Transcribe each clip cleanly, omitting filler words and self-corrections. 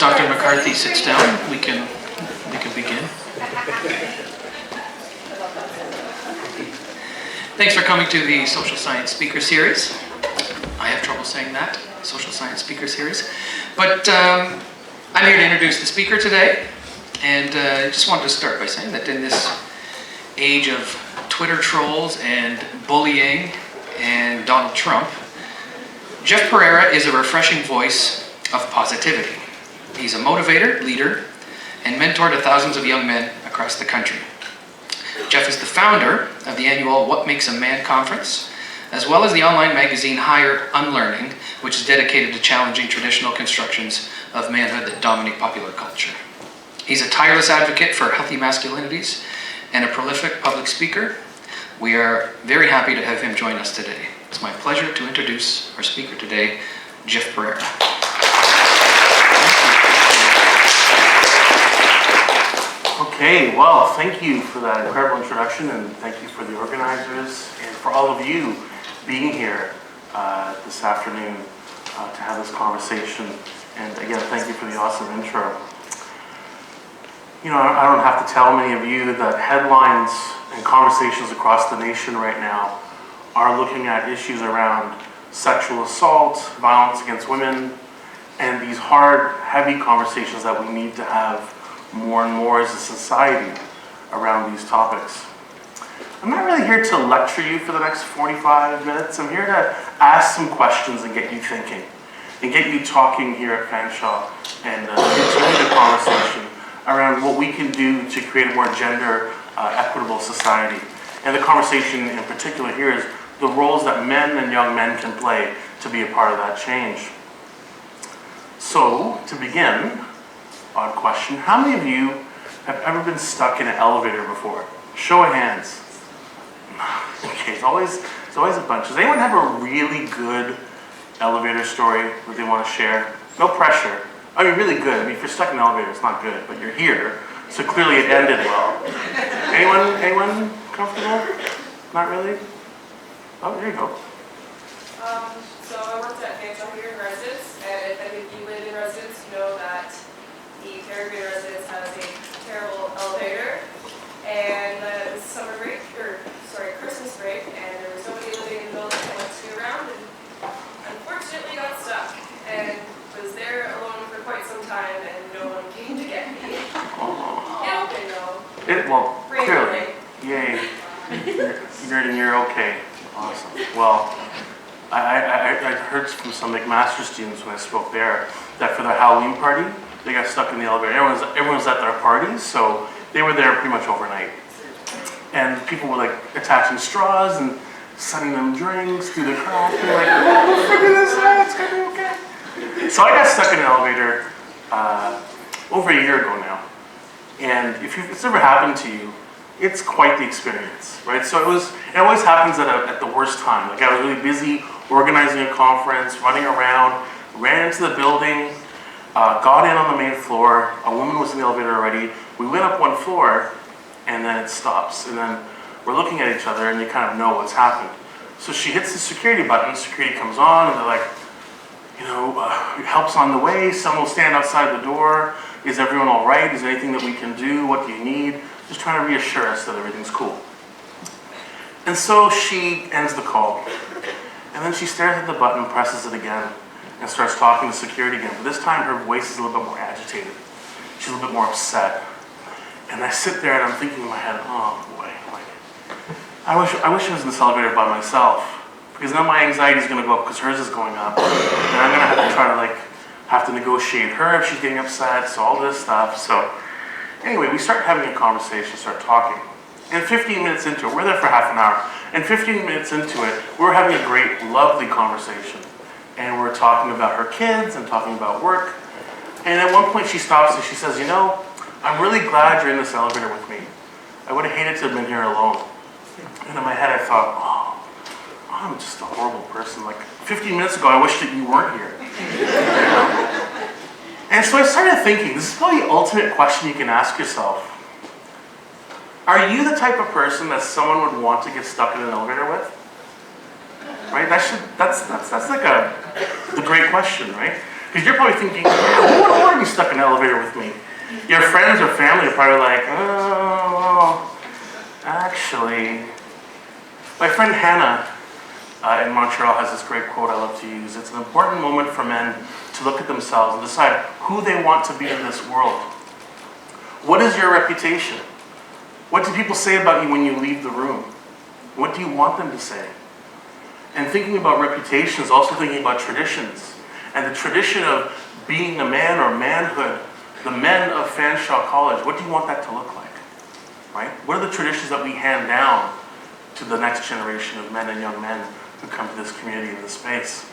Dr. McCarthy sits down, we can begin. Thanks for coming to the Social Science Speaker Series. I have trouble saying that, Social Science Speaker Series. But I'm here to introduce the speaker today. And I just wanted to start by saying that in this age of Twitter trolls and bullying and Donald Trump, Jeff Perera is a refreshing voice of positivity. He's a motivator, leader, and mentor to thousands of young men across the country. Jeff is the founder of the annual What Makes a Man conference, as well as the online magazine Higher Unlearning, which is dedicated to challenging traditional constructions of manhood that dominate popular culture. He's a tireless advocate for healthy masculinities and a prolific public speaker. We are very happy to have him join us today. It's my pleasure to introduce our speaker today, Jeff Perera. Okay, well, thank you for that incredible introduction, and thank you for the organizers and for all of you being here this afternoon to have this conversation. And again, thank you for the awesome intro. You know, I don't have to tell many of you that headlines and conversations across the nation right now are looking at issues around sexual assault, violence against women, and these hard, heavy conversations that we need to have more and more as a society around these topics. I'm not really here to lecture you for the next 45 minutes. I'm here to ask some questions and get you thinking, and get you talking here at Fanshawe, and continue the conversation around what we can do to create a more gender equitable society. And the conversation in particular here is the roles that men and young men can play to be a part of that change. So, to begin, odd question, how many of you have ever been stuck in an elevator before? Show of hands. Okay, it's always a bunch. Does anyone have a really good elevator story that they want to share? No pressure. I mean, really good. I mean, if you're stuck in an elevator, it's not good, but you're here, so clearly it ended well. Anyone comfortable? Not really? Oh, there you go. So I worked at Fanshawe here in residence, and if any of you live in residence, you know that the Perera residence has a terrible elevator, and it was Christmas break, and there was nobody living in the building. I went to go around and unfortunately got stuck, and was there alone for quite some time, and no one came to get me. It'll be though. Well, Brave clearly. day. Yay. You're okay. Awesome. Well, I heard from some McMaster students when I spoke there that for their Halloween party, they got stuck in the elevator. Everyone was at their parties, so they were there pretty much overnight. And people were like attaching straws and sending them drinks through the crack. And they're like, oh, for goodness sake, it's gonna be okay. So I got stuck in an elevator over a year ago now. And if it's ever happened to you, it's quite the experience, right? So it always happens at the worst time. Like I was really busy organizing a conference, running around, ran into the building, got in on the main floor. A woman was in the elevator already. We went up one floor, and then it stops. And then we're looking at each other, and you kind of know what's happened. So she hits the security button, security comes on, and they're like, help's on the way, someone will stand outside the door. Is everyone all right? Is there anything that we can do? What do you need? Just trying to reassure us that everything's cool. And so she ends the call. And then she stares at the button, presses it again, and starts talking to security again. But this time her voice is a little bit more agitated. She's a little bit more upset. And I sit there and I'm thinking in my head, oh boy, I wish I was in this elevator by myself. Because now my anxiety is going to go up because hers is going up. And I'm going to have to try to have to negotiate her if she's getting upset, so all this stuff. So anyway, we start having a conversation, start talking. And 15 minutes into it, we're there for half an hour. And 15 minutes into it, we're having a great, lovely conversation. And we're talking about her kids and talking about work. And at one point she stops and she says, I'm really glad you're in this elevator with me. I would have hated to have been here alone. And in my head I thought, I'm just a horrible person. Like 15 minutes ago, I wish that you weren't here. And so I started thinking, this is probably the ultimate question you can ask yourself. Are you the type of person that someone would want to get stuck in an elevator with? Right? That's like the great question, right? Because you're probably thinking, who would want to be stuck in an elevator with me? Your friends or family are probably like, oh, actually. My friend Hannah in Montreal has this great quote I love to use. It's an important moment for men to look at themselves and decide who they want to be in this world. What is your reputation? What do people say about you when you leave the room? What do you want them to say? And thinking about reputation is also thinking about traditions. And the tradition of being a man or manhood, the men of Fanshawe College, what do you want that to look like? Right? What are the traditions that we hand down to the next generation of men and young men who come to this community in this space?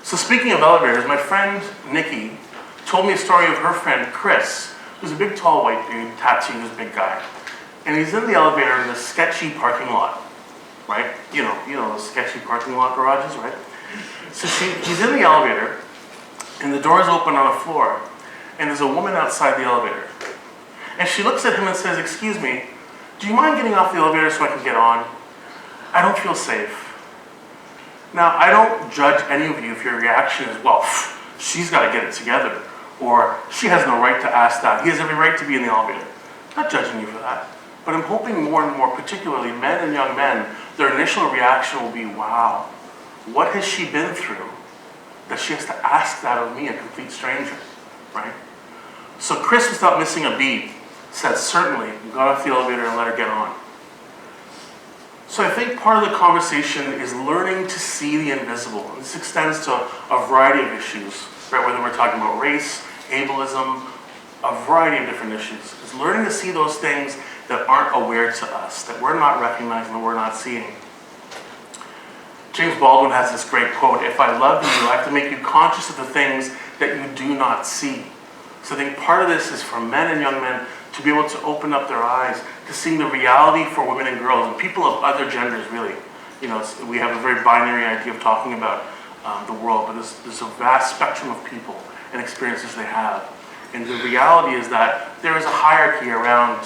So speaking of elevators, my friend Nikki told me a story of her friend Chris, who's a big tall white dude, tattooed, big guy. And he's in the elevator in this sketchy parking lot, right? You know those sketchy parking lot garages, right? So she's in the elevator, and the door is open on a floor, and there's a woman outside the elevator. And she looks at him and says, "Excuse me, do you mind getting off the elevator so I can get on? I don't feel safe." Now, I don't judge any of you if your reaction is, well, she's got to get it together, or she has no right to ask that. He has every right to be in the elevator. I'm not judging you for that. But I'm hoping more and more, particularly men and young men, their initial reaction will be, wow, what has she been through that she has to ask that of me, a complete stranger, right? So Chris, without missing a beat, said, certainly, got off the elevator and let her get on. So I think part of the conversation is learning to see the invisible. And this extends to a variety of issues, right? Whether we're talking about race, ableism, a variety of different issues. It's learning to see those things that aren't aware to us, that we're not recognizing, that we're not seeing. James Baldwin has this great quote, "If I love you, I have to make you conscious of the things that you do not see." So I think part of this is for men and young men to be able to open up their eyes to seeing the reality for women and girls and people of other genders, really. We have a very binary idea of talking about the world, but there's a vast spectrum of people and experiences they have. And the reality is that there is a hierarchy around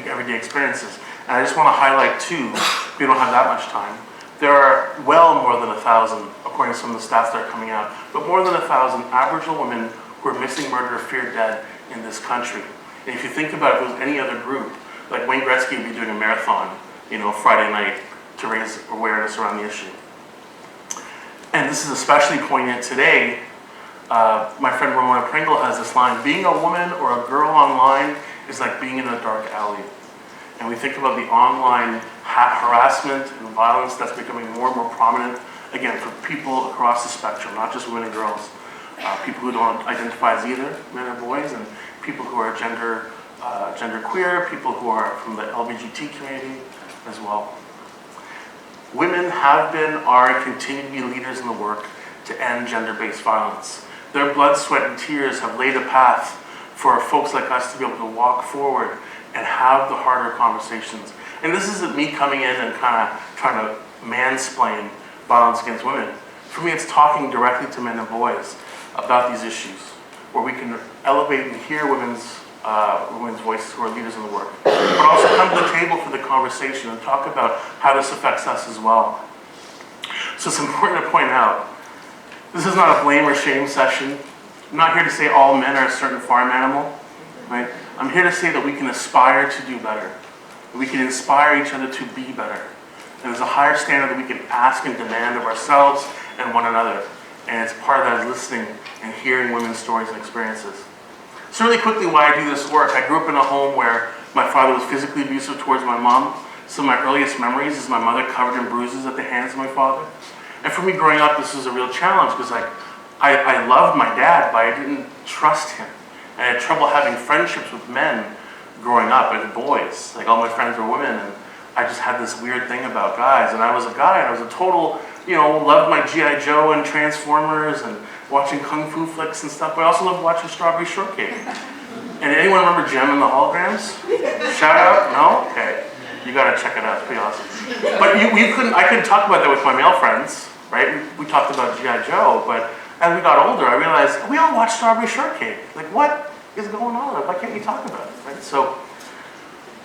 everyday experiences. And I just want to highlight two, we don't have that much time. There are well more than 1,000, according to some of the stats that are coming out, but more than 1,000 Aboriginal women who are missing, murdered, or feared dead in this country. And if you think about it, if it was any other group, like Wayne Gretzky would be doing a marathon, Friday night to raise awareness around the issue. And this is especially poignant today. My friend Ramona Pringle has this line, "Being a woman or a girl online is like being in a dark alley." And we think about the online harassment and violence that's becoming more and more prominent, again, for people across the spectrum, not just women and girls. People who don't identify as either, men or boys, and people who are gender queer, people who are from the LGBT community as well. Women have been, are, and continue to be leaders in the work to end gender-based violence. Their blood, sweat, and tears have laid a path for folks like us to be able to walk forward and have the harder conversations. And this isn't me coming in and kind of trying to mansplain violence against women. For me, it's talking directly to men and boys about these issues, where we can elevate and hear women's voices who are leaders in the work, but also come to the table for the conversation and talk about how this affects us as well. So it's important to point out, this is not a blame or shame session. I'm not here to say all men are a certain farm animal, right? I'm here to say that we can aspire to do better. That we can inspire each other to be better. And there's a higher standard that we can ask and demand of ourselves and one another. And it's part of that is listening and hearing women's stories and experiences. So really quickly, why I do this work. I grew up in a home where my father was physically abusive towards my mom. Some of my earliest memories is my mother covered in bruises at the hands of my father. And for me growing up, this was a real challenge because I loved my dad, but I didn't trust him. And I had trouble having friendships with men growing up and boys. Like all my friends were women, and I just had this weird thing about guys. And I was a guy, and I was a total, loved my G.I. Joe and Transformers and watching Kung Fu flicks and stuff, but I also loved watching Strawberry Shortcake. And anyone remember Gem and the Holograms? Shout out? No? Okay. You gotta check it out, it's pretty awesome. But I couldn't talk about that with my male friends, right? We talked about G.I. Joe, but as we got older, I realized we all watch Strawberry Shortcake. Like, what is going on? Why can't we talk about it, right? So,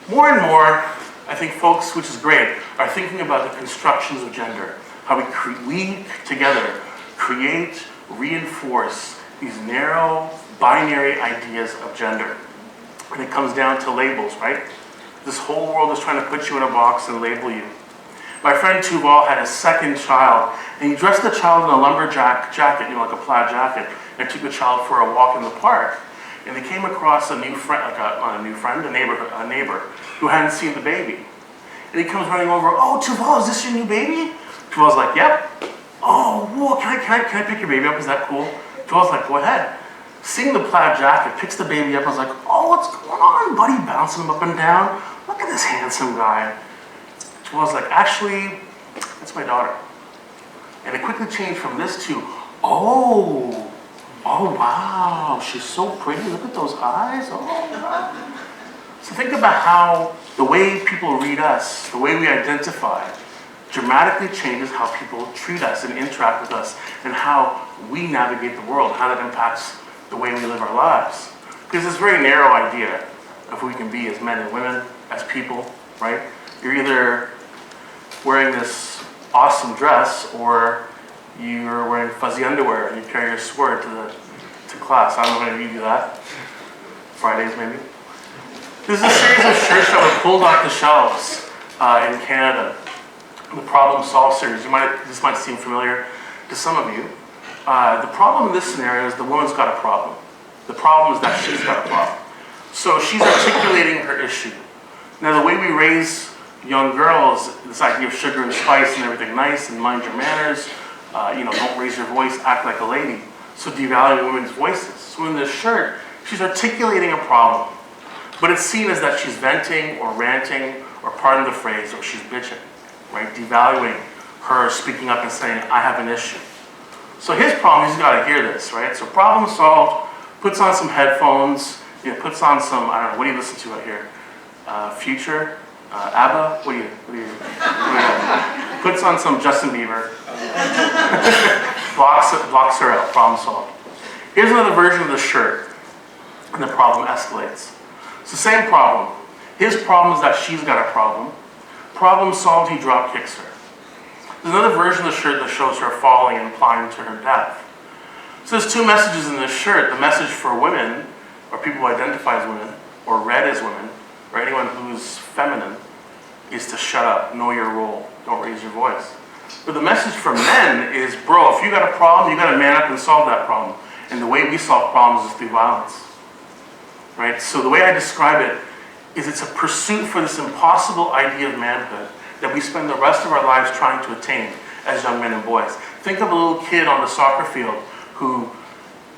more and more, I think folks, which is great, are thinking about the constructions of gender, how we together create, reinforce, these narrow, binary ideas of gender. And it comes down to labels, right? This whole world is trying to put you in a box and label you. My friend Tuval had his second child, and he dressed the child in a lumberjack jacket, you know, like a plaid jacket, and took the child for a walk in the park. And they came across a new friend, a neighbor, who hadn't seen the baby. And he comes running over, "Oh, Tuval, is this your new baby?" Tuval's like, "Yep." "Oh, whoa, can I pick your baby up? Is that cool?" Tuval's like, "Go ahead." Seeing the plaid jacket, picks the baby up. I was like, "Oh, what's going on, buddy?" Bouncing him up and down. "Look at this handsome guy." Tuval's like, "Actually, that's my daughter." And it quickly changed from this to, "Oh, wow, she's so pretty. Look at those eyes. Oh, wow." So think about how the way people read us, the way we identify, dramatically changes how people treat us and interact with us, and how we navigate the world, how that impacts the way we live our lives. Because this very narrow idea of who we can be as men and women, as people, right? You're either wearing this awesome dress, or you're wearing fuzzy underwear and you carry your sword to class. I don't know how you do that. Fridays, maybe. This is a series of shirts that were pulled off the shelves in Canada. The Problem Solve series. This might seem familiar to some of you. The problem in this scenario is the woman's got a problem. The problem is that she's got a problem. So she's articulating her issue. Now, the way we raise young girls, this idea of sugar and spice and everything nice and mind your manners, don't raise your voice, act like a lady. So devaluing women's voices. So in this shirt, she's articulating a problem, but it's seen as that she's venting or ranting, or pardon the phrase, or she's bitching, right? Devaluing her speaking up and saying, "I have an issue." So his problem, he's got to hear this, right? So problem solved, puts on some headphones, puts on some, I don't know, what do you listen to out here? Future? ABBA? What do you puts on some Justin Bieber, blocks her out, problem solved. Here's another version of the shirt, and the problem escalates. It's the same problem. His problem is that she's got a problem. Problem solved, he drop kicks her. There's another version of the shirt that shows her falling and implying to her death. So there's two messages in this shirt. The message for women, or people who identify as women, or read as women, or anyone who's feminine, is to shut up, know your role, don't raise your voice. But the message for men is, bro, if you got a problem, you got to man up and solve that problem. And the way we solve problems is through violence. Right? So the way I describe it is it's a pursuit for this impossible idea of manhood that we spend the rest of our lives trying to attain as young men and boys. Think of a little kid on the soccer field who,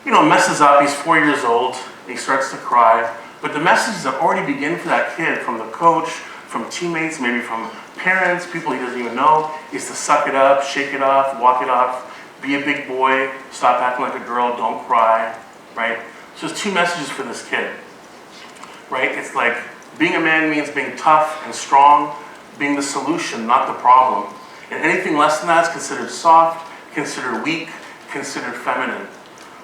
messes up. He's 4 years old, and he starts to cry. But the messages that already begin for that kid from the coach, from teammates, maybe from parents, people he doesn't even know, is to suck it up, shake it off, walk it off, be a big boy, stop acting like a girl, don't cry, right? So there's two messages for this kid, right? It's like being a man means being tough and strong, being the solution, not the problem. And anything less than that is considered soft, considered weak, considered feminine.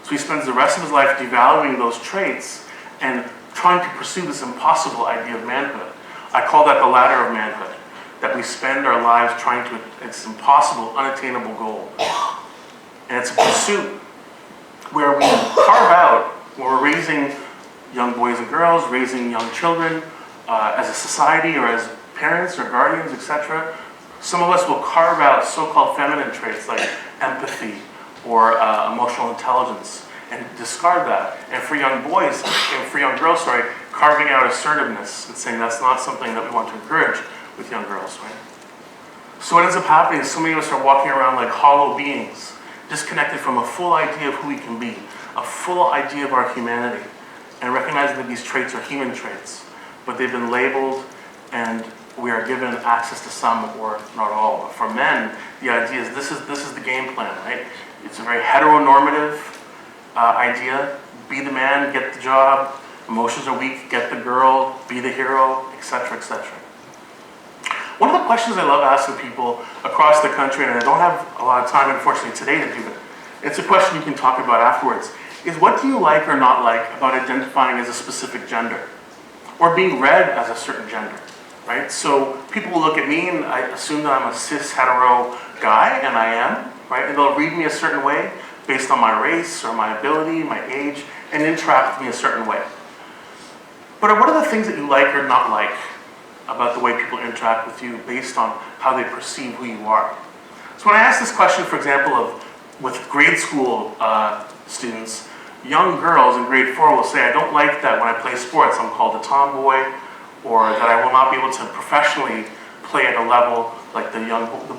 So he spends the rest of his life devaluing those traits and trying to pursue this impossible idea of manhood. I call that the ladder of manhood, that we spend our lives trying to, it's impossible, unattainable goal. And it's a pursuit where we carve out, when we're raising young boys and girls, raising young children, as a society or as parents or guardians, etc. Some of us will carve out so-called feminine traits like empathy or emotional intelligence and discard that. And for young boys, and for young girls, carving out assertiveness and saying that's not something that we want to encourage with young girls, right? So what ends up happening is so many of us are walking around like hollow beings, disconnected from a full idea of who we can be, a full idea of our humanity, and recognizing that these traits are human traits, but they've been labeled and we are given access to some or not all. But for men, the idea is this is the game plan, right? It's a very heteronormative idea. Be the man, get the job. Emotions are weak, get the girl, be the hero, etc., etc. One of the questions I love asking people across the country, and I don't have a lot of time, unfortunately, today to do it, it's a question you can talk about afterwards, is what do you like or not like about identifying as a specific gender? Or being read as a certain gender, right? So people will look at me and I assume that I'm a cis hetero guy, and I am, right? And they'll read me a certain way, based on my race or my ability, my age, and interact with me a certain way. But what are the things that you like or not like about the way people interact with you based on how they perceive who you are? So when I ask this question, for example, with grade school students, young girls in grade 4 will say, I don't like that when I play sports I'm called a tomboy, or that I will not be able to professionally play at a level like the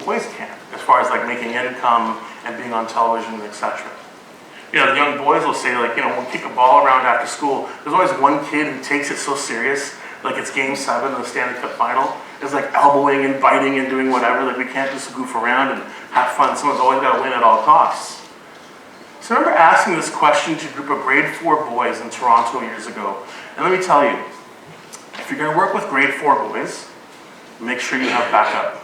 boys can, as far as like making income and being on television, etc. You know, the young boys will say, like, you know, we'll kick a ball around after school. There's always one kid who takes it so serious, like it's game 7 of the Stanley Cup final. It's like elbowing and biting and doing whatever. Like, we can't just goof around and have fun. Someone's always got to win at all costs. So I remember asking this question to a group of grade 4 boys in Toronto years ago. And let me tell you, if you're going to work with grade 4 boys, make sure you have backup.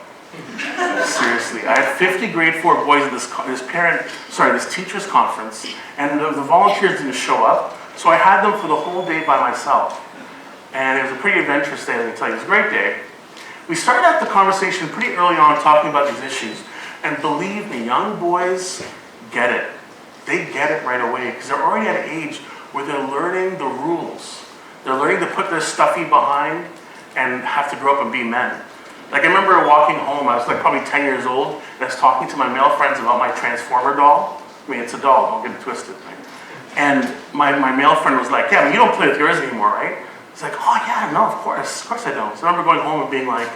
Seriously, I had 50 grade 4 boys at this teacher's conference, and the volunteers didn't show up, so I had them for the whole day by myself. And it was a pretty adventurous day, let me tell you. It was a great day. We started out the conversation pretty early on talking about these issues, and believe me, young boys get it. They get it right away, because they're already at an age where they're learning the rules. They're learning to put their stuffy behind and have to grow up and be men. Like, I remember walking home, I was like probably 10 years old, and I was talking to my male friends about my Transformer doll. I mean, it's a doll, don't get it twisted. Right? And my male friend was like, yeah, but you don't play with yours anymore, right? It's like, oh yeah, no, of course I don't. So I remember going home and being like,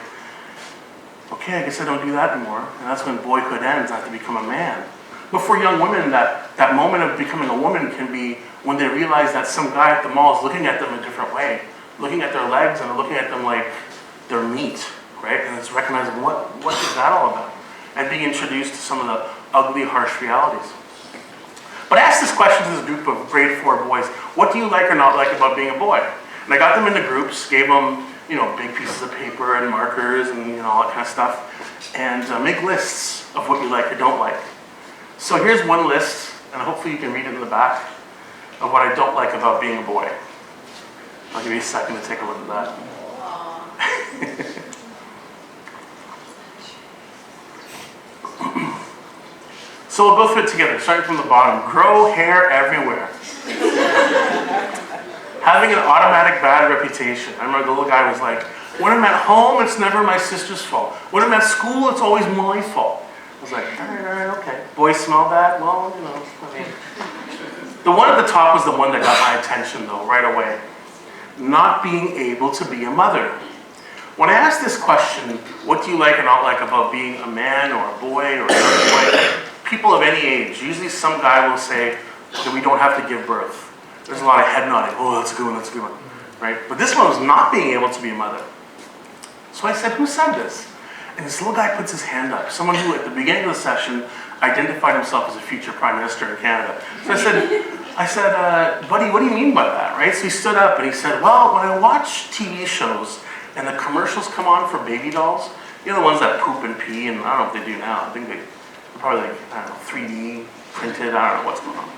okay, I guess I don't do that anymore. And that's when boyhood ends, I have to become a man. But for young women, that moment of becoming a woman can be when they realize that some guy at the mall is looking at them a different way, looking at their legs and looking at them like they're meat. Right? And it's recognizing what is that all about? And being introduced to some of the ugly, harsh realities. But I asked this question to this group of grade 4 boys, what do you like or not like about being a boy? And I got them into groups, gave them, you know, big pieces of paper and markers and, you know, all that kind of stuff, and make lists of what you like or don't like. So here's one list, and hopefully you can read it in the back, of what I don't like about being a boy. I'll give you a second to take a look at that. So we'll go through it together, starting from the bottom. Grow hair everywhere. Having an automatic bad reputation. I remember the little guy was like, when I'm at home, it's never my sister's fault. When I'm at school, it's always my fault. I was like, all right, okay. Boys smell bad? Well, you know, I mean. The one at the top was the one that got my attention, though, right away. Not being able to be a mother. When I ask this question, what do you like or not like about being a man or a boy or a young boy? People of any age, usually some guy will say that we don't have to give birth. There's a lot of head nodding. Oh, that's a good one, that's a good one. Right? But this one was not being able to be a mother. So I said, who said this? And this little guy puts his hand up. Someone who, at the beginning of the session, identified himself as a future prime minister in Canada. So I said, buddy, what do you mean by that? Right? So he stood up and he said, well, when I watch TV shows and the commercials come on for baby dolls, you know, the ones that poop and pee, and I don't know what they do now. I think they're probably like, I don't know, 3D printed, I don't know what's going on.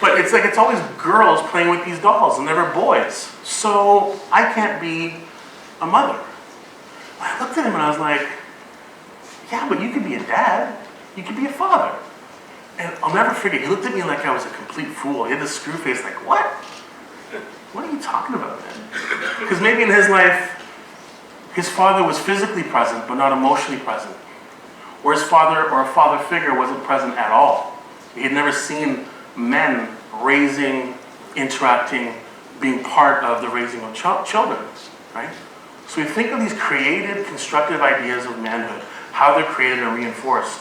But it's like, it's always girls playing with these dolls and never boys. So I can't be a mother. I looked at him and I was like, yeah, but you could be a dad. You could be a father. And I'll never forget, he looked at me like I was a complete fool. He had this screw face like, what? What are you talking about, man? Because maybe in his life, his father was physically present, but not emotionally present. Or his father or a father figure wasn't present at all. He had never seen men raising, interacting, being part of the raising of children, right? So we think of these creative, constructive ideas of manhood, how they're created and reinforced.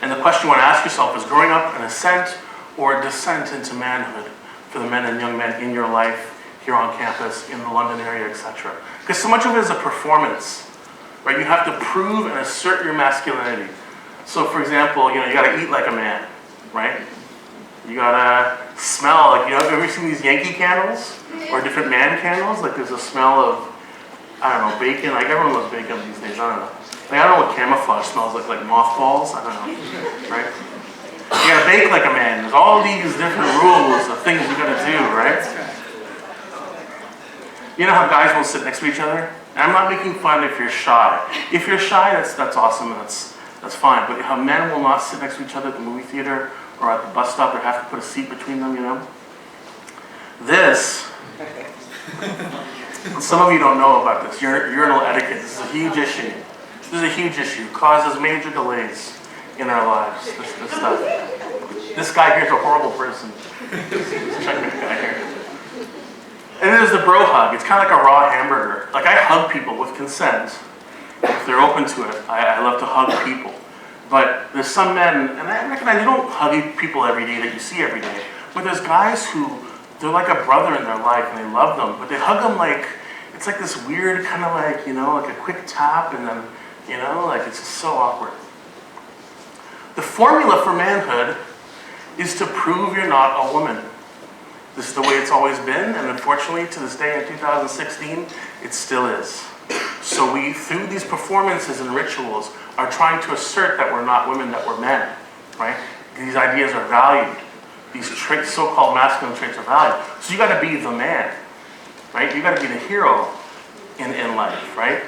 And the question you want to ask yourself is, growing up an ascent or a descent into manhood for the men and young men in your life, here on campus, in the London area, etc. Because so much of it is a performance, right? You have to prove and assert your masculinity. So for example, you know, you gotta eat like a man, right? You gotta smell like, you know, have you ever seen these Yankee candles? Or different man candles? Like there's a smell of, I don't know, bacon. Like everyone loves bacon these days, I don't know. Like I don't know what camouflage smells like mothballs, I don't know, right? You gotta bake like a man. There's all these different rules of things you gotta do, right? You know how guys will sit next to each other? And I'm not making fun if you're shy. If you're shy, that's awesome, and that's fine. But how men will not sit next to each other at the movie theater or at the bus stop or have to put a seat between them, you know? This, some of you don't know about this, urinal etiquette. This is a huge issue. This is a huge issue. Causes major delays in our lives, this stuff. This guy here's a horrible person. Check this guy here. And then there's the bro hug. It's kind of like a raw hamburger. Like, I hug people with consent. If they're open to it, I love to hug people. But there's some men, and I recognize you don't hug people every day that you see every day, but there's guys who, they're like a brother in their life and they love them, but they hug them like, it's like this weird kind of like, you know, like a quick tap and then, you know, like it's just so awkward. The formula for manhood is to prove you're not a woman. This is the way it's always been, and unfortunately, to this day in 2016, it still is. So we, through these performances and rituals, are trying to assert that we're not women, that we're men, right? These ideas are valued. These traits, so-called masculine traits, are valued. So you got to be the man, right? You got to be the hero in life, right?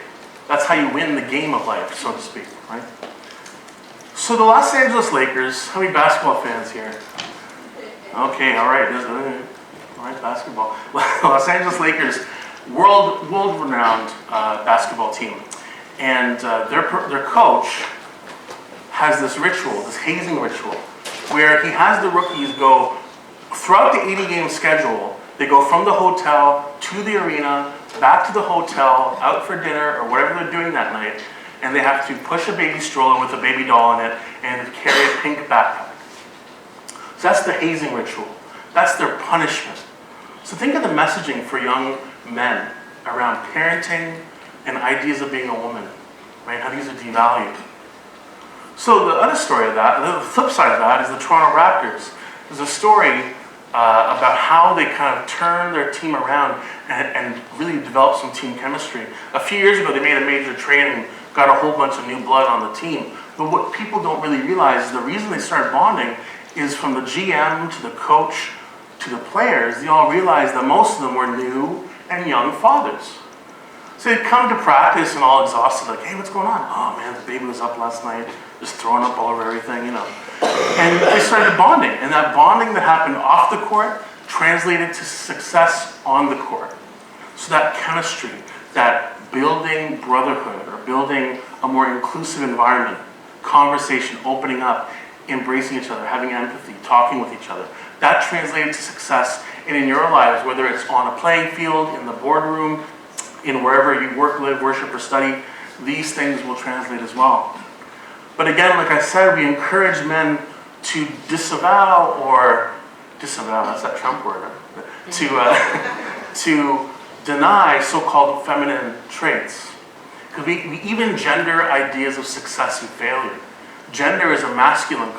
That's how you win the game of life, so to speak, right? So the Los Angeles Lakers, how many basketball fans here? Okay, all right, all right, basketball. Los Angeles Lakers, world-renowned basketball team, and their coach has this ritual, this hazing ritual, where he has the rookies go throughout the 80-game schedule. They go from the hotel to the arena, back to the hotel, out for dinner, or whatever they're doing that night, and they have to push a baby stroller with a baby doll in it and carry a pink backpack. So that's the hazing ritual. That's their punishment. So think of the messaging for young men around parenting and ideas of being a woman, right? How these are devalued. So the other story of that, the flip side of that, is the Toronto Raptors. There's a story about how they kind of turned their team around and really developed some team chemistry. A few years ago, they made a major trade and got a whole bunch of new blood on the team. But what people don't really realize is the reason they started bonding is from the GM to the coach to the players. They all realized that most of them were new and young fathers. So they'd come to practice and all exhausted, like, hey, what's going on? Oh man, the baby was up last night, just throwing up all over everything, you know. And they started bonding, and that bonding that happened off the court translated to success on the court. So that chemistry, that building brotherhood or building a more inclusive environment, conversation, opening up, embracing each other, having empathy, talking with each other, that translated to success. And in your lives, whether it's on a playing field, in the boardroom, in wherever you work, live, worship, or study, these things will translate as well. But again, like I said, we encourage men to disavow, that's that Trump word, to deny so-called feminine traits. Because we even gender ideas of success and failure. Gender is a masculine,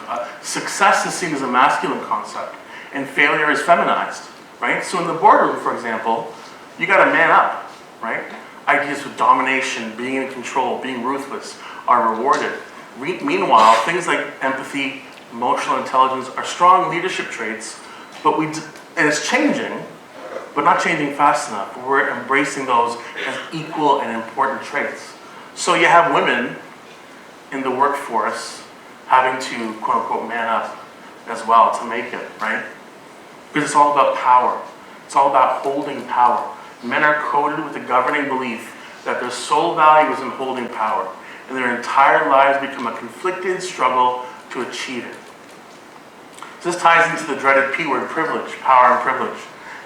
success is seen as a masculine concept, and failure is feminized, right? So in the boardroom, for example, you got to man up, right? Ideas of domination, being in control, being ruthless are rewarded. Meanwhile, things like empathy, emotional intelligence are strong leadership traits, but and it's changing, but not changing fast enough. We're embracing those as equal and important traits. So you have women in the workforce having to, quote unquote, man up as well to make it, right? Because it's all about power. It's all about holding power. Men are coded with the governing belief that their sole value is in holding power, and their entire lives become a conflicted struggle to achieve it. So this ties into the dreaded P word, privilege, power and privilege.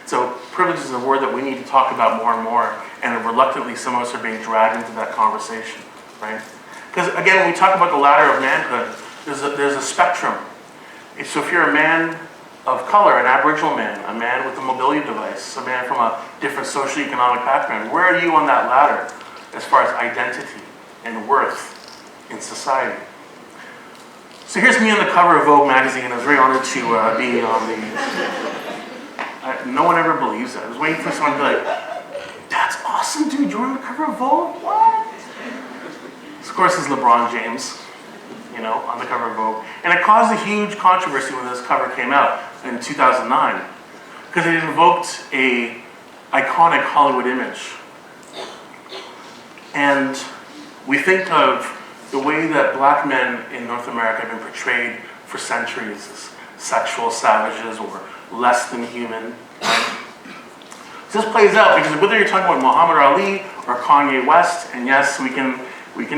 So privilege is a word that we need to talk about more and more, and reluctantly some of us are being dragged into that conversation, right? Because again, when we talk about the ladder of manhood, there's a spectrum. So if you're a man of color, an Aboriginal man, a man with a mobility device, a man from a different socioeconomic background, where are you on that ladder as far as identity and worth in society? So here's me on the cover of Vogue magazine. I was very honored to be on the... no one ever believes that. I was waiting for someone to be like, that's awesome, dude, you're on the cover of Vogue? What? Of course, is LeBron James, you know, on the cover of Vogue. And it caused a huge controversy when this cover came out in 2009, because it invoked a iconic Hollywood image. And we think of the way that black men in North America have been portrayed for centuries as sexual savages or less than human. Right? This plays out because whether you're talking about Muhammad Ali or Kanye West, and yes, we can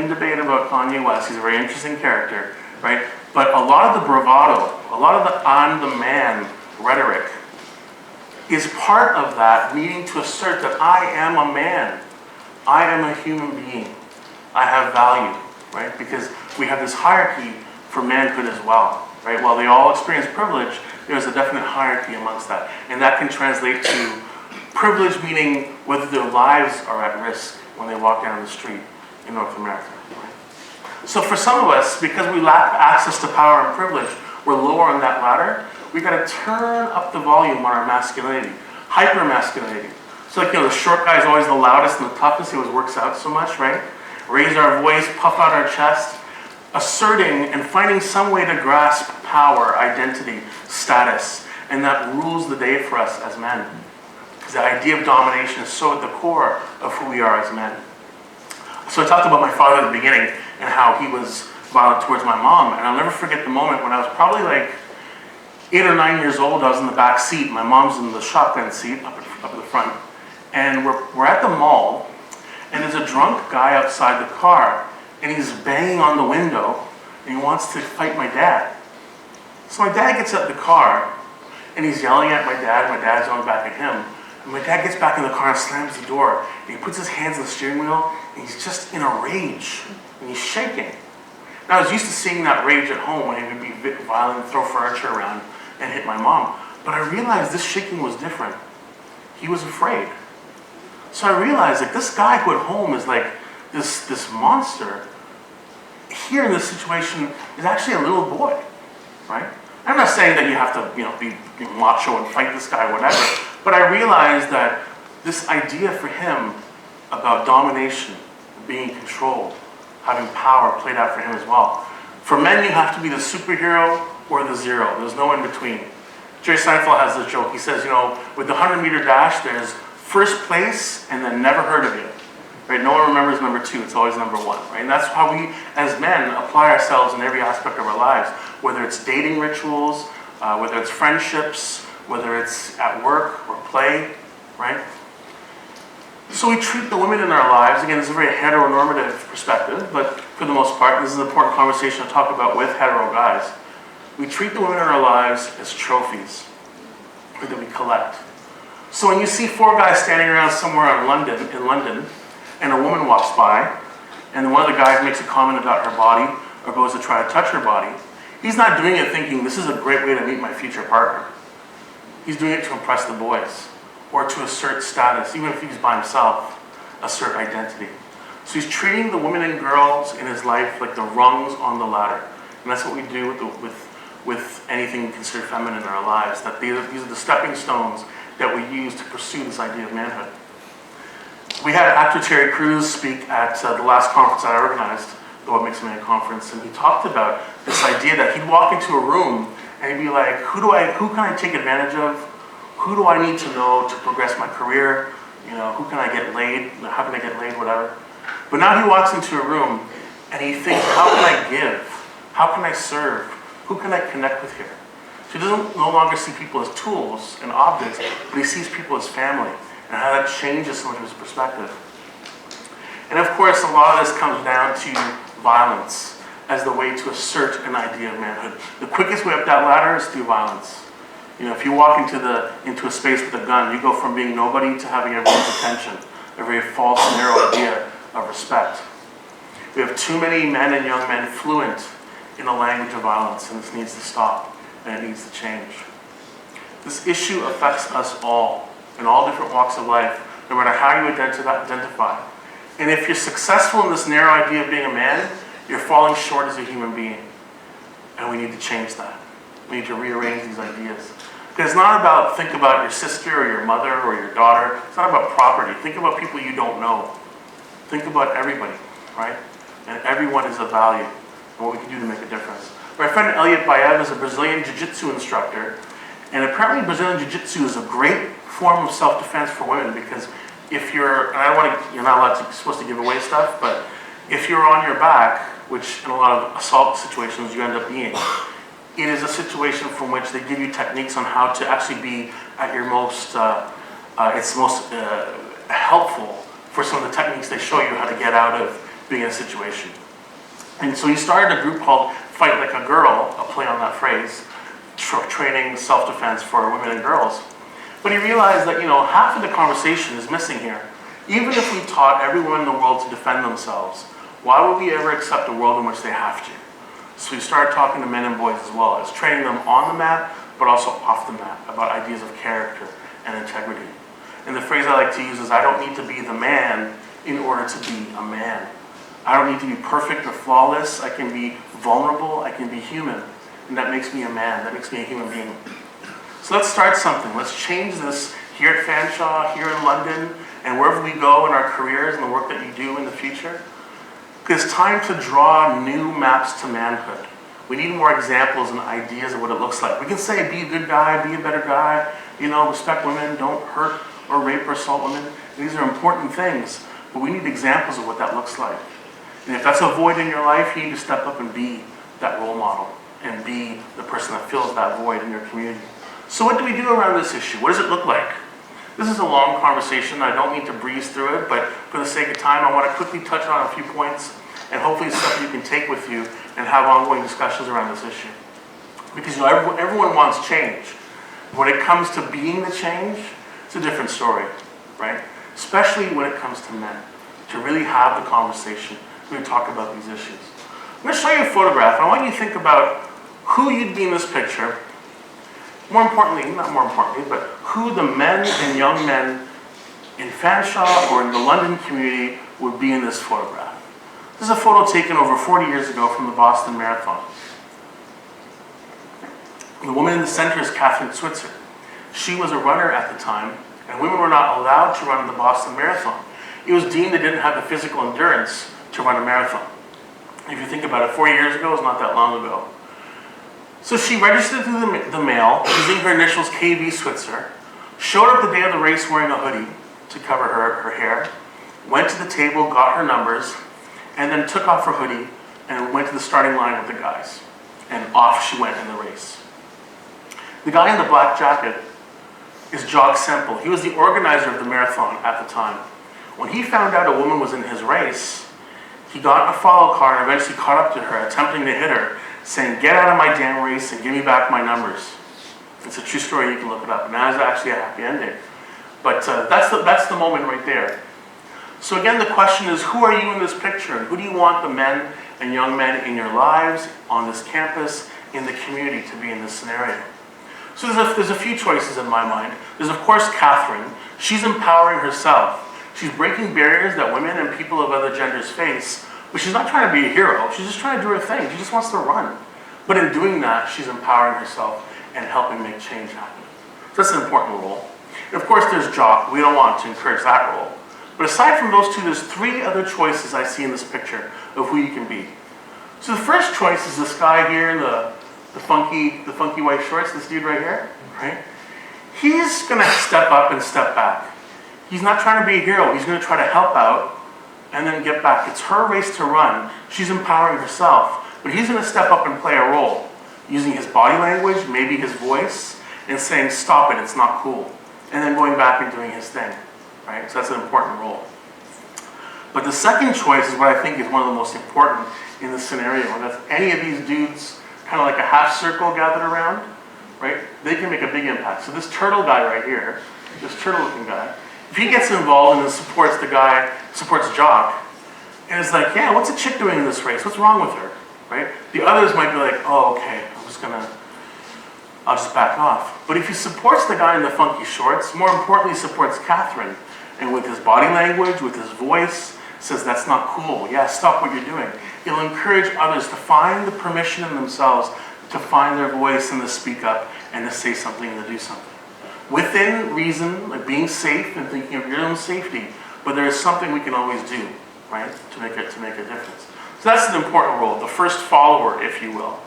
debate about Kanye West, he's a very interesting character, right? But a lot of the bravado, a lot of the "I'm the man" rhetoric is part of that needing to assert that I am a man, I am a human being, I have value, right? Because we have this hierarchy for manhood as well, right? While they all experience privilege, there's a definite hierarchy amongst that. And that can translate to privilege, meaning whether their lives are at risk when they walk down the street in North America. Right? So for some of us, because we lack access to power and privilege, we're lower on that ladder. We got to turn up the volume on our masculinity, hyper masculinity. So like, the short guy is always the loudest and the toughest. He always works out so much, right? Raise our voice, puff out our chest, asserting and finding some way to grasp power, identity, status, and that rules the day for us as men. Because the idea of domination is so at the core of who we are as men. So I talked about my father at the beginning and how he was violent towards my mom, and I'll never forget the moment when I was probably like 8 or 9 years old. I was in the back seat, my mom's in the shotgun seat up at the front, and we're at the mall, and there's a drunk guy outside the car, and he's banging on the window, and he wants to fight my dad. So my dad gets out of the car, and he's yelling at my dad's yelling back at him, and my dad gets back in the car and slams the door, and he puts his hands on the steering wheel, and he's just in a rage, and he's shaking. Now, I was used to seeing that rage at home when he would be violent and throw furniture around and hit my mom, but I realized this shaking was different. He was afraid. So I realized that this guy who at home is like this monster, here in this situation is actually a little boy, right? I'm not saying that you have to, be macho and fight this guy or whatever, but I realized that this idea for him about domination, being controlled, having power played out for him as well. For men, you have to be the superhero or the zero. There's no in between. Jerry Seinfeld has this joke. He says, with the 100-meter dash, there's first place and then never heard of you. Right? No one remembers number 2. It's always number 1. Right? And that's how we, as men, apply ourselves in every aspect of our lives. Whether it's dating rituals, whether it's friendships, whether it's at work or play, right? So we treat the women in our lives, again, this is a very heteronormative perspective, but for the most part, this is an important conversation to talk about with hetero guys. We treat the women in our lives as trophies that we collect. So when you see 4 guys standing around somewhere in London, and a woman walks by, and one of the guys makes a comment about her body, or goes to try to touch her body, he's not doing it thinking, this is a great way to meet my future partner. He's doing it to impress the boys, or to assert status, even if he's by himself, assert identity. So he's treating the women and girls in his life like the rungs on the ladder. And that's what we do with anything considered feminine in our lives, that these are the stepping stones that we use to pursue this idea of manhood. We had actor Terry Crews speak at the last conference I organized, the What Makes a Man conference, and he talked about this idea that he'd walk into a room and he'd be like, who can I take advantage of? Who do I need to know to progress my career? Who can I get laid? How can I get laid? Whatever. But now he walks into a room and he thinks, how can I give? How can I serve? Who can I connect with here? So he doesn't no longer see people as tools and objects, but he sees people as family, and how that changes so much of his perspective. And of course, a lot of this comes down to violence as the way to assert an idea of manhood. The quickest way up that ladder is through violence. If you walk into a space with a gun, you go from being nobody to having everyone's attention, a very false, narrow idea of respect. We have too many men and young men fluent in the language of violence, and this needs to stop, and it needs to change. This issue affects us all, in all different walks of life, no matter how you identify. And if you're successful in this narrow idea of being a man, you're falling short as a human being. And we need to change that. We need to rearrange these ideas. Because it's not about, think about your sister or your mother or your daughter. It's not about property. Think about people you don't know. Think about everybody, right? And everyone is of value and what we can do to make a difference. My friend Elliot Baev is a Brazilian Jiu-Jitsu instructor. And apparently Brazilian Jiu-Jitsu is a great form of self-defense for women, because if you're, and I don't want to, you're not allowed to, you're supposed to give away stuff, but if you're on your back which in a lot of assault situations you end up being. It is a situation from which they give you techniques on how to actually be at your most, it's most helpful for some of the techniques they show you how to get out of being in a situation. And so he started a group called Fight Like a Girl, a play on that phrase, training self-defense for women and girls. But he realized that, half of the conversation is missing here. Even if we taught everyone in the world to defend themselves, why would we ever accept a world in which they have to? So we started talking to men and boys as well, as training them on the mat, but also off the mat, about ideas of character and integrity. And the phrase I like to use is, I don't need to be the man in order to be a man. I don't need to be perfect or flawless. I can be vulnerable, I can be human. And that makes me a man, that makes me a human being. So let's start something. Let's change this here at Fanshawe, here in London, and wherever we go in our careers and the work that you do in the future. Because it's time to draw new maps to manhood. We need more examples and ideas of what it looks like. We can say, be a good guy, be a better guy, respect women, don't hurt or rape or assault women. These are important things, but we need examples of what that looks like. And if that's a void in your life, you need to step up and be that role model and be the person that fills that void in your community. So what do we do around this issue? What does it look like? This is a long conversation. I don't need to breeze through it, but for the sake of time, I want to quickly touch on a few points and hopefully stuff you can take with you and have ongoing discussions around this issue. Because everyone wants change. When it comes to being the change, it's a different story, right? Especially when it comes to men, to really have the conversation, to talk about these issues. I'm going to show you a photograph, and I want you to think about who you'd be in this picture. More importantly, not more importantly, but who the men and young men in Fanshawe or in the London community would be in this photograph. This is a photo taken over 40 years ago from the Boston Marathon. The woman in the center is Catherine Switzer. She was a runner at the time, and women were not allowed to run the Boston Marathon. It was deemed they didn't have the physical endurance to run a marathon. If you think about it, 40 years ago is not that long ago. So she registered through the mail using her initials KB Switzer, showed up the day of the race wearing a hoodie to cover her hair, went to the table, got her numbers, and then took off her hoodie and went to the starting line with the guys. And off she went in the race. The guy in the black jacket is Jock Semple. He was the organizer of the marathon at the time. When he found out a woman was in his race, he got a follow car and eventually caught up to her, attempting to hit her, saying, "Get out of my damn race and give me back my numbers." It's a true story, you can look it up. And that is actually a happy ending. But that's the moment right there. So again, the question is, who are you in this picture? And who do you want the men and young men in your lives, on this campus, in the community to be in this scenario? So there's a few choices in my mind. There's of course Catherine. She's empowering herself. She's breaking barriers that women and people of other genders face, but she's not trying to be a hero. She's just trying to do her thing. She just wants to run. But in doing that, she's empowering herself and helping make change happen. So that's an important role. And of course there's Jock. We don't want to encourage that role. But aside from those two, there's three other choices I see in this picture of who you can be. So the first choice is this guy here in the funky white shorts, this dude right here, right? He's gonna step up and step back. He's not trying to be a hero. He's gonna try to help out and then get back. It's her race to run. She's empowering herself, but he's gonna step up and play a role, using his body language, maybe his voice, and saying, "Stop it, it's not cool." And then going back and doing his thing, right? So that's an important role. But the second choice is what I think is one of the most important in this scenario, and that's any of these dudes, kind of like a half circle gathered around, right? They can make a big impact. So this turtle guy right here, this turtle looking guy, if he gets involved and then supports Jock, and it's like, yeah, what's a chick doing in this race? What's wrong with her, right? The others might be like, oh, okay, I'll just back off. But if he supports the guy in the funky shorts, more importantly supports Catherine, and with his body language, with his voice, says that's not cool, yeah, stop what you're doing. He'll encourage others to find the permission in themselves to find their voice and to speak up and to say something and to do something. Within reason, like being safe and thinking of your own safety, but there is something we can always do, right, to make a difference. So that's an important role, the first follower, if you will.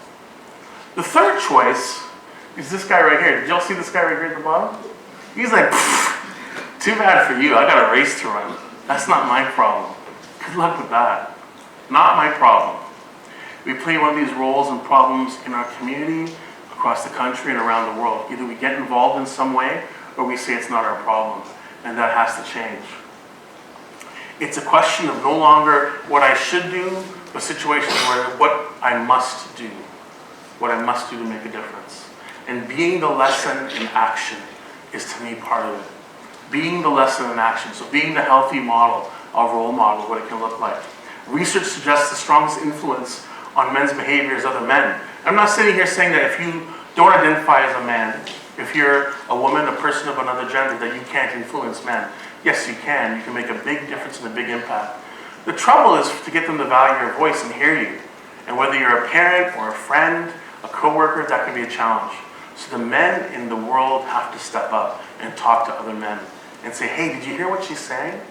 The third choice is this guy right here. Did y'all see this guy right here at the bottom? He's like, too bad for you, I got a race to run. That's not my problem. Good luck with that. Not my problem. We play one of these roles and problems in our community, across the country and around the world. Either we get involved in some way, or we say it's not our problem, and that has to change. It's a question of no longer what I should do, but situations where what I must do. What I must do to make a difference. And being the lesson in action is, to me, part of it. Being the lesson in action, so being the healthy model, of role model, what it can look like. Research suggests the strongest influence on men's behavior is other men. I'm not sitting here saying that if you don't identify as a man, if you're a woman, a person of another gender, that you can't influence men. Yes, you can. You can make a big difference and a big impact. The trouble is to get them to value your voice and hear you. And whether you're a parent or a friend, a coworker, that can be a challenge. So the men in the world have to step up and talk to other men and say, hey, did you hear what she's saying?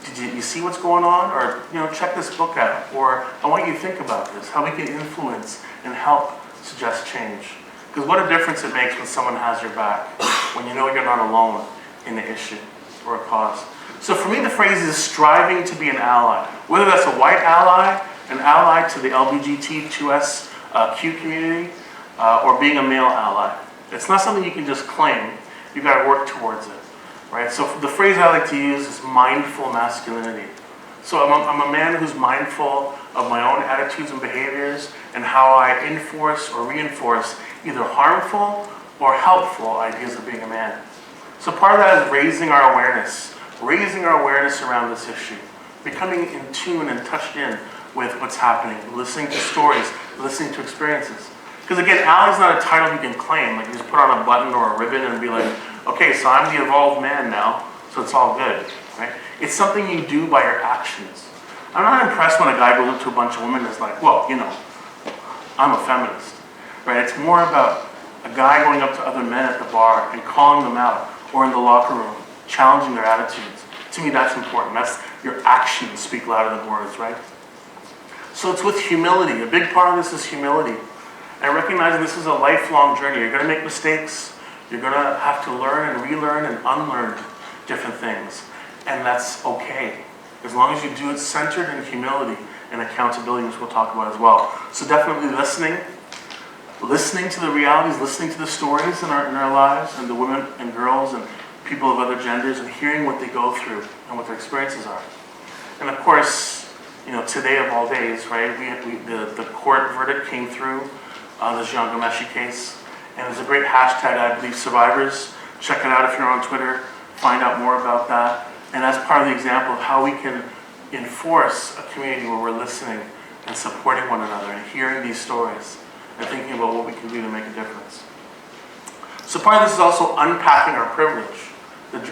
Did you see what's going on? Or, check this book out. Or I want you to think about this, how we can influence and help suggest change. Because what a difference it makes when someone has your back, when you know you're not alone in the issue or a cause. So for me, the phrase is striving to be an ally. Whether that's a white ally, an ally to the LGBTQS community, or being a male ally. It's not something you can just claim. You've got to work towards it. Right? So the phrase I like to use is mindful masculinity. So I'm a man who's mindful of my own attitudes and behaviors and how I enforce or reinforce either harmful or helpful ideas of being a man. So part of that is raising our awareness around this issue, becoming in tune and touched in with what's happening, listening to stories, listening to experiences. Because again, ally is not a title you can claim, like you just put on a button or a ribbon and be like, okay, so I'm the evolved man now, so it's all good, right? It's something you do by your actions. I'm not impressed when a guy goes up to a bunch of women and is like, well, I'm a feminist, right? It's more about a guy going up to other men at the bar and calling them out, or in the locker room, challenging their attitudes. To me, that's important. That's your actions speak louder than words, right? So it's with humility. A big part of this is humility. And recognizing this is a lifelong journey. You're going to make mistakes. You're going to have to learn and relearn and unlearn different things. And that's okay. As long as you do it centered in humility and accountability, which we'll talk about as well. So definitely listening to the realities, listening to the stories in our lives, and the women and girls and people of other genders, and hearing what they go through and what their experiences are. And of course, today of all days, right, the court verdict came through on this Jean Gomeshi case. And there's a great hashtag, I believe, survivors. Check it out if you're on Twitter. Find out more about that. And that's part of the example of how we can enforce a community where we're listening and supporting one another and hearing these stories and thinking about what we can do to make a difference. So part of this is also unpacking our privilege.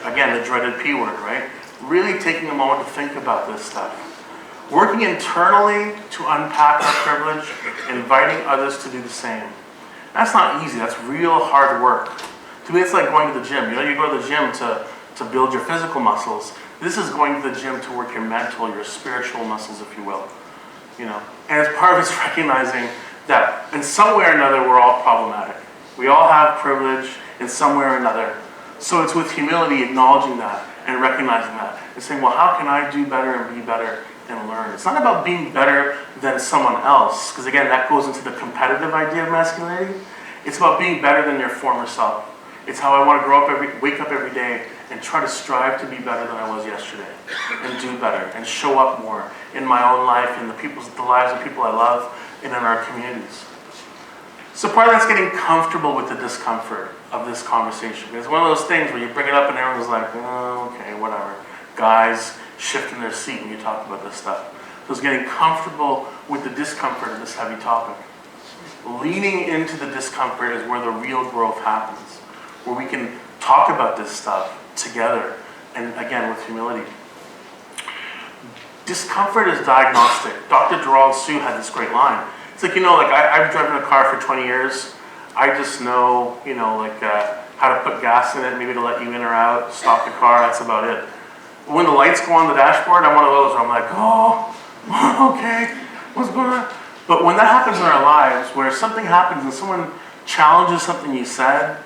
Again, the dreaded P word, right? Really taking a moment to think about this stuff. Working internally to unpack our privilege, inviting others to do the same. That's not easy. That's real hard work. To me, it's like going to the gym. You go to the gym to build your physical muscles. This is going to the gym to work your mental, your spiritual muscles, if you will. And it's part of it's recognizing that in some way or another, we're all problematic. We all have privilege in some way or another. So it's with humility acknowledging that and recognizing that and saying, well, how can I do better and be better and learn? It's not about being better than someone else, because again, that goes into the competitive idea of masculinity. It's about being better than your former self. It's how I want to wake up every day and try to strive to be better than I was yesterday, and do better, and show up more in my own life, in the lives of people I love, and in our communities. So part of that's getting comfortable with the discomfort of this conversation. It's one of those things where you bring it up and everyone's like, oh, okay, whatever. Guys shifting their seat when you talk about this stuff. So it's getting comfortable with the discomfort of this heavy topic. Leaning into the discomfort is where the real growth happens, where we can talk about this stuff together, and again, with humility. Discomfort is diagnostic. Dr. Gerald Sue had this great line. It's like, I've driven a car for 20 years. I just know, how to put gas in it, maybe to let you in or out, stop the car, that's about it. When the lights go on the dashboard, I'm one of those where I'm like, oh, okay, what's going on? But when that happens in our lives, where something happens and someone challenges something you said,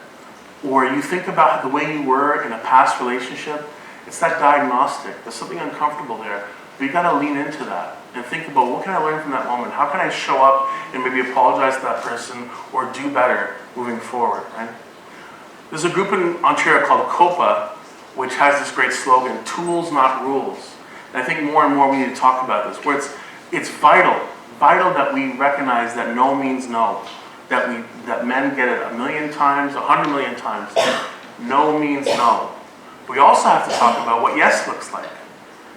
or you think about the way you were in a past relationship, it's that diagnostic. There's something uncomfortable there. But you got to lean into that and think about what can I learn from that moment? How can I show up and maybe apologize to that person or do better moving forward, right? There's a group in Ontario called COPA, which has this great slogan, tools, not rules. And I think more and more we need to talk about this, where it's vital that we recognize that no means no, that men get it 1,000,000 times, 100,000,000 times. No means no. We also have to talk about what yes looks like.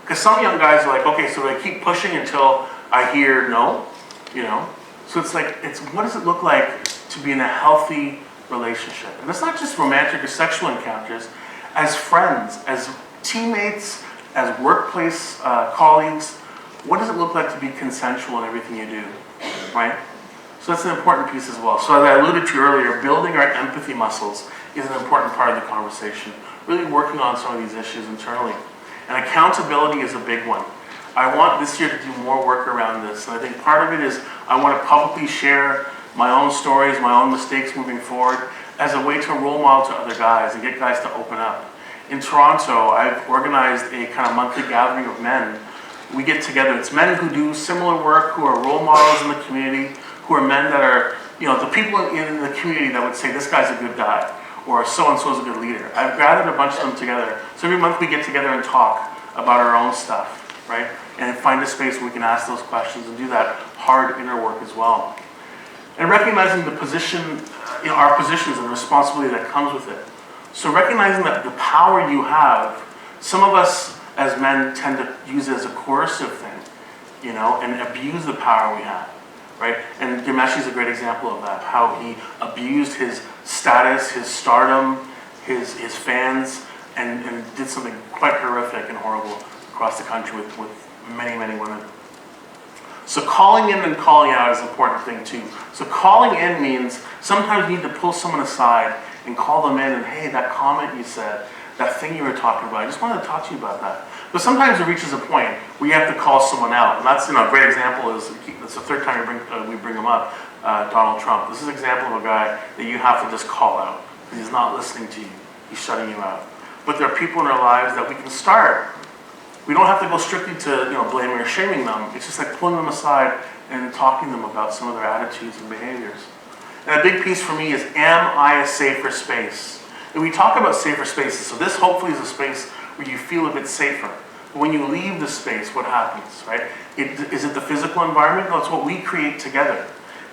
Because some young guys are like, okay, so I keep pushing until I hear no, you know? So it's like, what does it look like to be in a healthy relationship? And it's not just romantic or sexual encounters. As friends, as teammates, as workplace colleagues, what does it look like to be consensual in everything you do, right? So that's an important piece as well. So as I alluded to earlier, building our empathy muscles is an important part of the conversation. Really working on some of these issues internally. And accountability is a big one. I want this year to do more work around this. And I think part of it is I want to publicly share my own stories, my own mistakes moving forward as a way to role model to other guys and get guys to open up. In Toronto, I've organized a kind of monthly gathering of men. We get together. It's men who do similar work, who are role models in the community, who are men that are, you know, the people in the community that would say, this guy's a good guy, or so-and-so is a good leader. I've gathered a bunch of them together. So every month we get together and talk about our own stuff, right? And find a space where we can ask those questions and do that hard inner work as well. And recognizing the position, you know, our positions and the responsibility that comes with it. So recognizing that the power you have, some of us as men tend to use it as a coercive thing, you know, and abuse the power we have, right? And Gameshi is a great example of that, how he abused his status, his stardom, his fans, and did something quite horrific and horrible across the country with many, many women. So calling in and calling out is an important thing too. So calling in means sometimes you need to pull someone aside and call them in and, hey, that comment you said, that thing you were talking about, I just wanted to talk to you about that. But sometimes it reaches a point where you have to call someone out. And that's, you know, a great example is, it's the third time we bring him up, Donald Trump. This is an example of a guy that you have to just call out because he's not listening to you. He's shutting you out. But there are people in our lives that we can start. We don't have to go strictly to, you know, blaming or shaming them. It's just like pulling them aside and talking to them about some of their attitudes and behaviors. And a big piece for me is, am I a safer space? And we talk about safer spaces, so this hopefully is a space where you feel a bit safer. But when you leave the space, what happens, right? Is it the physical environment? No, it's what we create together.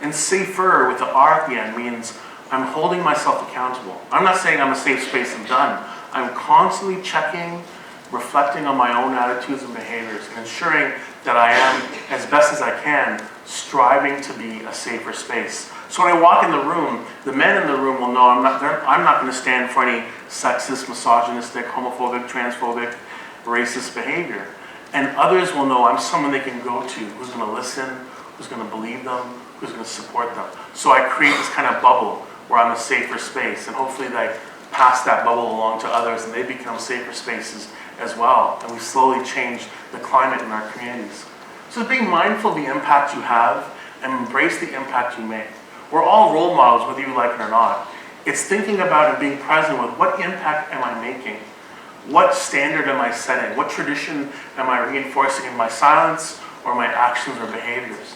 And safer with the R at the end means I'm holding myself accountable. I'm not saying I'm a safe space and done. I'm constantly checking, reflecting on my own attitudes and behaviors, and ensuring that I am, as best as I can, striving to be a safer space. So when I walk in the room, the men in the room will know I'm not going to stand for any sexist, misogynistic, homophobic, transphobic, racist behavior. And others will know I'm someone they can go to who's going to listen, who's going to believe them, who's going to support them. So I create this kind of bubble where I'm a safer space, and hopefully I pass that bubble along to others and they become safer spaces as well. And we slowly change the climate in our communities. So being mindful of the impact you have and embrace the impact you make. We're all role models, whether you like it or not. It's thinking about and being present with what impact am I making? What standard am I setting? What tradition am I reinforcing in my silence or my actions or behaviors?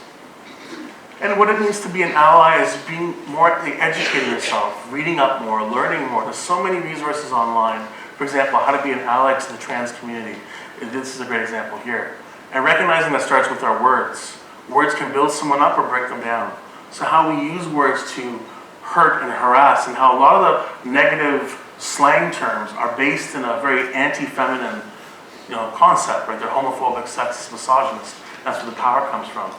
And what it means to be an ally is being more educating yourself, reading up more, learning more. There's so many resources online. For example, how to be an ally to the trans community. This is a great example here. And recognizing that starts with our words. Words can build someone up or break them down. So how we use words to hurt and harass, and how a lot of the negative slang terms are based in a very anti-feminine, you know, concept, right? They're homophobic, sexist, misogynist. That's where the power comes from.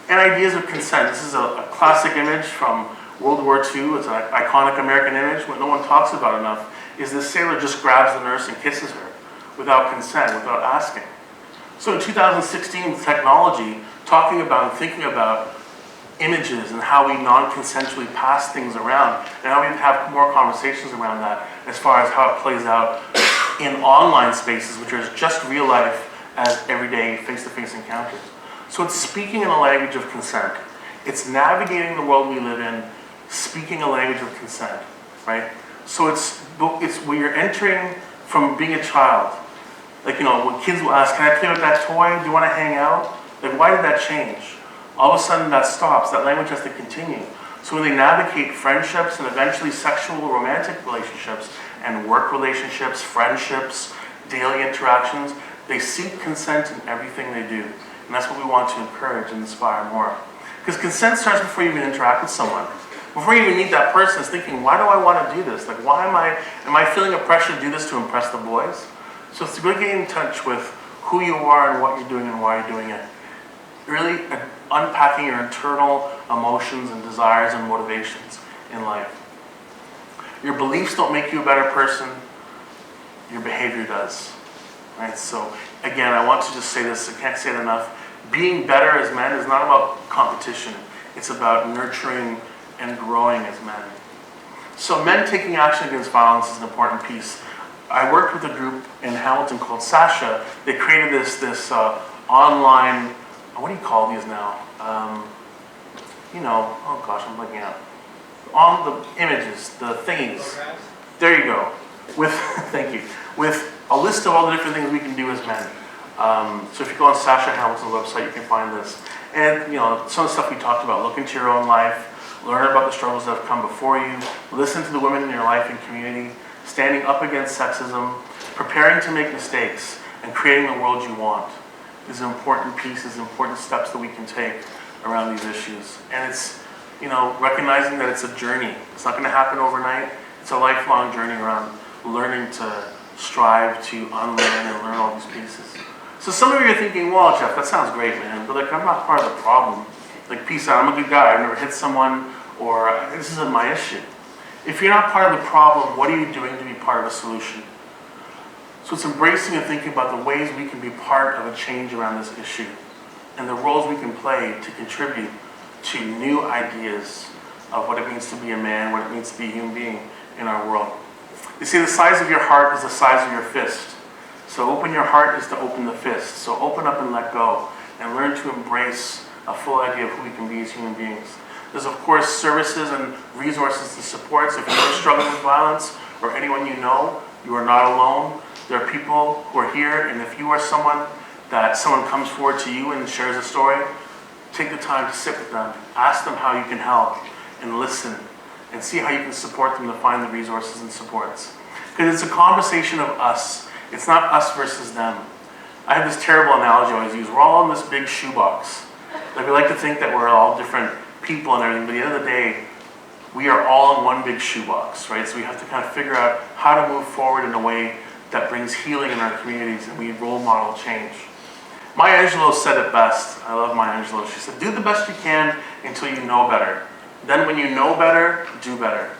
And ideas of consent. This is a classic image from World War II. It's an iconic American image. What no one talks about enough is this sailor just grabs the nurse and kisses her without consent, without asking. So in 2016, with technology, talking about and thinking about images and how we non-consensually pass things around, and how we have more conversations around that as far as how it plays out in online spaces, which are just real life as everyday face-to-face encounters. So it's speaking in a language of consent. It's navigating the world we live in, speaking a language of consent, right? So it's where you're entering from being a child. Like, you know, when kids will ask, can I play with that toy? Do you want to hang out? Like, why did that change? All of a sudden that stops, that language has to continue. So when they navigate friendships and eventually sexual romantic relationships and work relationships, friendships, daily interactions, they seek consent in everything they do. And that's what we want to encourage and inspire more. Because consent starts before you even interact with someone. Before you even meet that person, it's thinking, why do I want to do this? Like, why am I feeling a pressure to do this to impress the boys? So it's really getting in touch with who you are and what you're doing and why you're doing it. Really unpacking your internal emotions and desires and motivations in life. Your beliefs don't make you a better person, your behavior does. Right? So again, I want to just say this, I can't say it enough. Being better as men is not about competition. It's about nurturing and growing as men. So men taking action against violence is an important piece. I worked with a group in Hamilton called Sasha. They created this online, what do you call these now? Oh gosh, I'm blanking out. On the images, the thingies. Programs? There you go. With, thank you. With a list of all the different things we can do as men. So if you go on Sasha Hamilton's website, you can find this. And some of the stuff we talked about, look into your own life, learn about the struggles that have come before you, listen to the women in your life and community, standing up against sexism, preparing to make mistakes, and creating the world you want is an important piece, is important steps that we can take around these issues. And it's, recognizing that it's a journey. It's not going to happen overnight. It's a lifelong journey around learning to strive to unlearn and learn all these pieces. So some of you are thinking, well, Jeff, that sounds great, man, but I'm not part of the problem. Like, peace out, I'm a good guy, I've never hit someone, or this isn't my issue. If you're not part of the problem, what are you doing to be part of the solution? So it's embracing and thinking about the ways we can be part of a change around this issue and the roles we can play to contribute to new ideas of what it means to be a man, what it means to be a human being in our world. You see, the size of your heart is the size of your fist. So open your heart is to open the fist. So open up and let go and learn to embrace a full idea of who we can be as human beings. There's, of course, services and resources to support. So if you're struggling with violence or anyone you know, you are not alone. There are people who are here, and if you are someone comes forward to you and shares a story, take the time to sit with them, ask them how you can help, and listen, and see how you can support them to find the resources and supports. Because it's a conversation of us. It's not us versus them. I have this terrible analogy I always use. We're all in this big shoebox. Like, we like to think that we're all different people and everything, but at the end of the day, we are all in one big shoebox, right? So we have to kind of figure out how to move forward in a way that brings healing in our communities, and we role model change. Maya Angelou said it best. I love Maya Angelou. She said, do the best you can until you know better. Then when you know better, do better.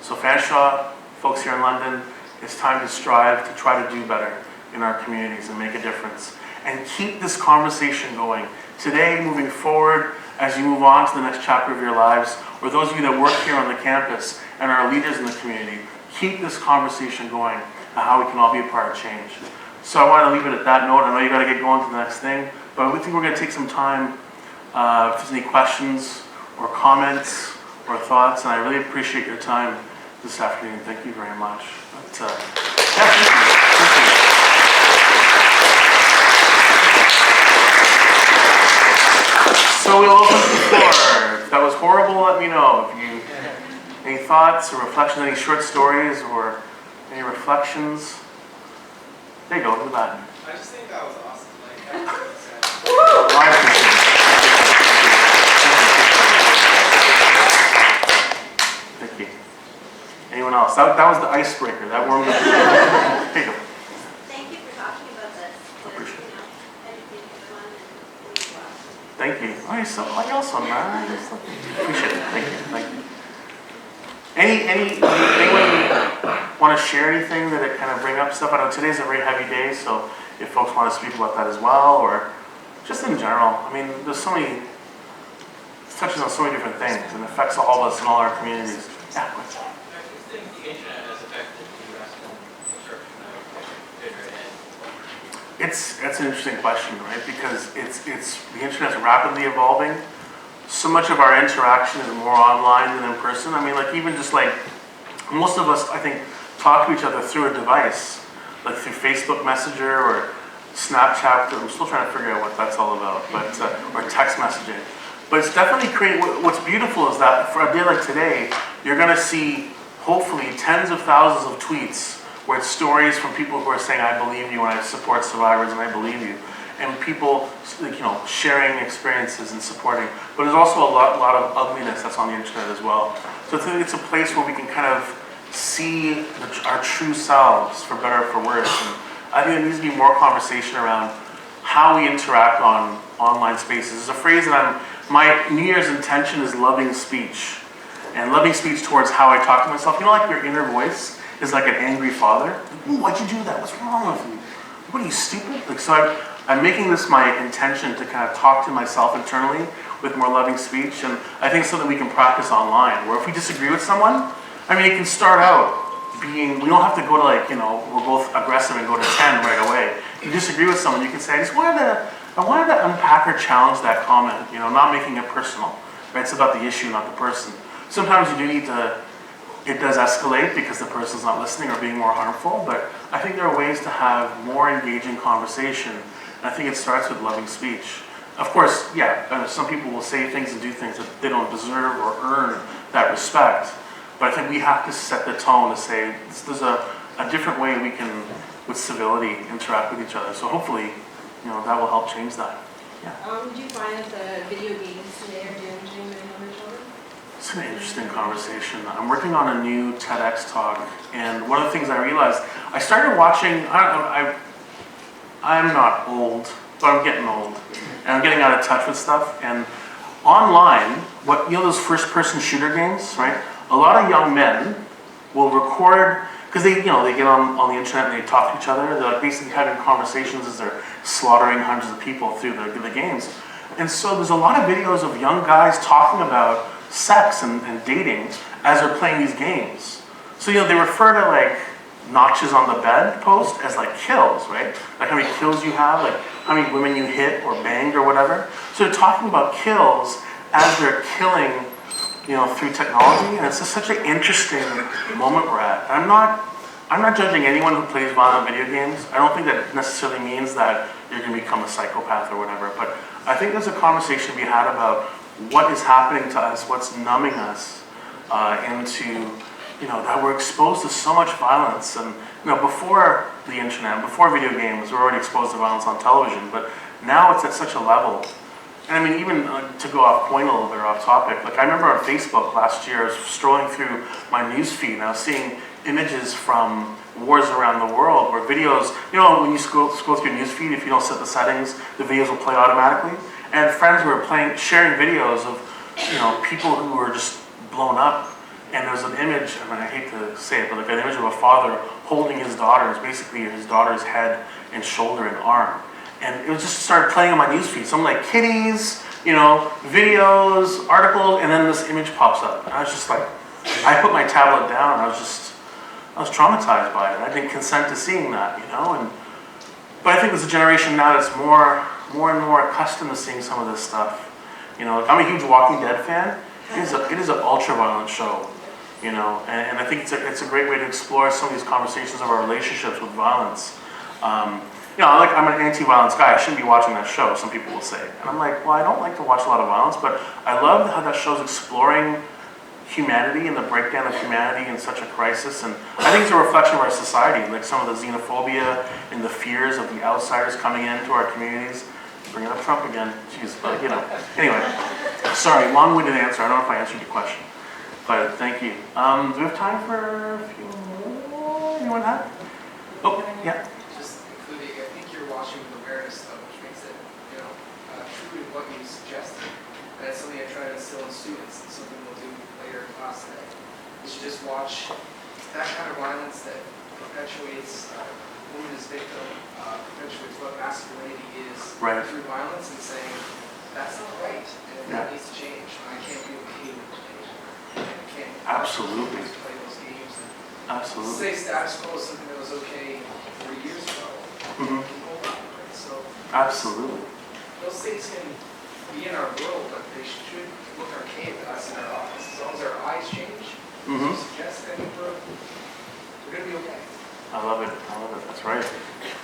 So Fanshawe, folks here in London, it's time to strive to try to do better in our communities and make a difference. And keep this conversation going. Today, moving forward, as you move on to the next chapter of your lives, or those of you that work here on the campus and are leaders in the community, keep this conversation going on how we can all be a part of change. So I want to leave it at that note. I know you got to get going to the next thing, but we think we're going to take some time if there's any questions or comments or thoughts, and I really appreciate your time this afternoon. Thank you very much. But, yeah, thank you. So we'll open the floor. If that was horrible, let me know. If you any thoughts or reflections, any short stories or any reflections. There you go, look at that. I just think that was awesome. Like, everything you said. I appreciate it. Thank you. Anyone else? That was the icebreaker. That warmed up. There you go. Thank you for talking about this. Appreciate it. Educate everyone and as well. Thank you. Oh, you're so nice. Appreciate it. Thank you. Thank you. Anyone want to share anything that it kind of bring up stuff? I know today's a very heavy day, so if folks want to speak about that as well, or just in general. I mean, there's so many, it touches on so many different things and affects all of us in all our communities. Yeah. I just think the internet has affected the masculine construction of gender and That's an interesting question, right? Because it's the internet's rapidly evolving. So much of our interaction is more online than in person. I mean, like even just like most of us, I think, talk to each other through a device, like through Facebook Messenger or Snapchat. I'm still trying to figure out what that's all about, but or text messaging. But it's definitely creating. What's beautiful is that for a day like today, you're going to see hopefully tens of thousands of tweets where it's stories from people who are saying, "I believe you and I support survivors and I believe you," and people, sharing experiences and supporting. But there's also a lot of ugliness that's on the internet as well. So I think it's a place where we can kind of see our true selves, for better or for worse. And I think there needs to be more conversation around how we interact on online spaces. There's a phrase that my New Year's intention is loving speech. And loving speech towards how I talk to myself. Like your inner voice is like an angry father. Ooh, why'd you do that? What's wrong with you? What are you, stupid? So I'm making this my intention to kind of talk to myself internally with more loving speech. And I think it's something we can practice online, where if we disagree with someone, it can start out being, we don't have to go to we're both aggressive and go to 10 right away. If you disagree with someone, you can say, I wanted to unpack or challenge that comment, not making it personal. Right? It's about the issue, not the person. Sometimes you do need to, it does escalate because the person's not listening or being more harmful, but I think there are ways to have more engaging conversation, and I think it starts with loving speech. Of course, some people will say things and do things that they don't deserve or earn that respect, but I think we have to set the tone to say, there's a different way we can, with civility, interact with each other. So hopefully, that will help change that. Do you find that the video games today are damaging the younger children? It's an interesting conversation. I'm working on a new TEDx talk, and one of the things I realized, I started watching, I'm not old, but I'm getting old, and I'm getting out of touch with stuff, and online, those first-person shooter games, right? A lot of young men will record, because they get on the internet and they talk to each other. They're basically having conversations as they're slaughtering hundreds of people through the games. And so there's a lot of videos of young guys talking about sex and dating as they're playing these games. So they refer to notches on the bed post as kills, right? Like how many kills you have, like how many women you hit or banged or whatever. So they're talking about kills as they're killing through technology, and it's just such an interesting moment we're at. I'm not judging anyone who plays violent video games. I don't think that necessarily means that you're going to become a psychopath or whatever, but I think there's a conversation to be had about what is happening to us, what's numbing us into, that we're exposed to so much violence. And, before the internet, before video games, we're already exposed to violence on television, but now it's at such a level. And even to go off point a little bit or off topic, I remember on Facebook last year, I was strolling through my news feed and I was seeing images from wars around the world where videos, when you scroll through your news feed, if you don't set the settings, the videos will play automatically. And friends were sharing videos of, people who were just blown up. And there was an image, I hate to say it, but an image of a father holding his daughter. It's basically his daughter's head and shoulder and arm. And it just started playing on my newsfeed. So I'm kitties, videos, articles, and then this image pops up. And I was just I put my tablet down and I was traumatized by it. I didn't consent to seeing that, But I think there's a generation now that's more and more accustomed to seeing some of this stuff. I'm a huge Walking Dead fan. It is an ultra-violent show, and I think it's a great way to explore some of these conversations of our relationships with violence. I'm an anti-violence guy. I shouldn't be watching that show, some people will say. And I'm well, I don't like to watch a lot of violence, but I love how that show's exploring humanity and the breakdown of humanity in such a crisis. And I think it's a reflection of our society, some of the xenophobia and the fears of the outsiders coming into our communities. Bringing up Trump again. Jeez, but Anyway, sorry, long-winded answer. I don't know if I answered your question, but thank you. Do we have time for a few more? Anyone have? Oh, yeah. Just including, I think you're watching with awareness though, which makes it, true to what you suggested. And that's something I try to instill in students, and something we'll do later in class today. You should just watch that kind of violence that perpetuates woman as victim, perpetuates what masculinity is through violence, and saying, that's not right, and that needs to change. I can't be okay with change. I can't Absolutely play those games. Absolutely. Say status quo is something that was okay 3 years ago. Mm-hmm. Hold on, right? So Absolutely. those things can be in our world, but they should look archaic to us in our office. As long as our eyes change, suggest that we're going to be okay. I love it. That's right.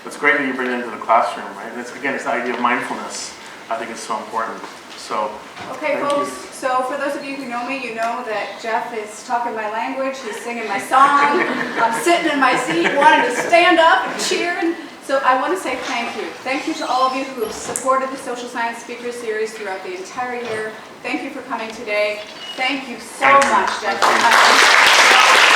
it's great that you bring it into the classroom, right? And it's, again, it's the idea of mindfulness. I think it's so important. So, Okay, thank folks, you. so for those of you who know me, you know that Jeff is talking my language, he's singing my song, I'm sitting in my seat wanting to stand up and cheer. And so I want to say thank you. Thank you to all of you who have supported the Social Science Speaker Series throughout the entire year. Thank you for coming today. Thank you so Thank you. much, Jeff. Thank you.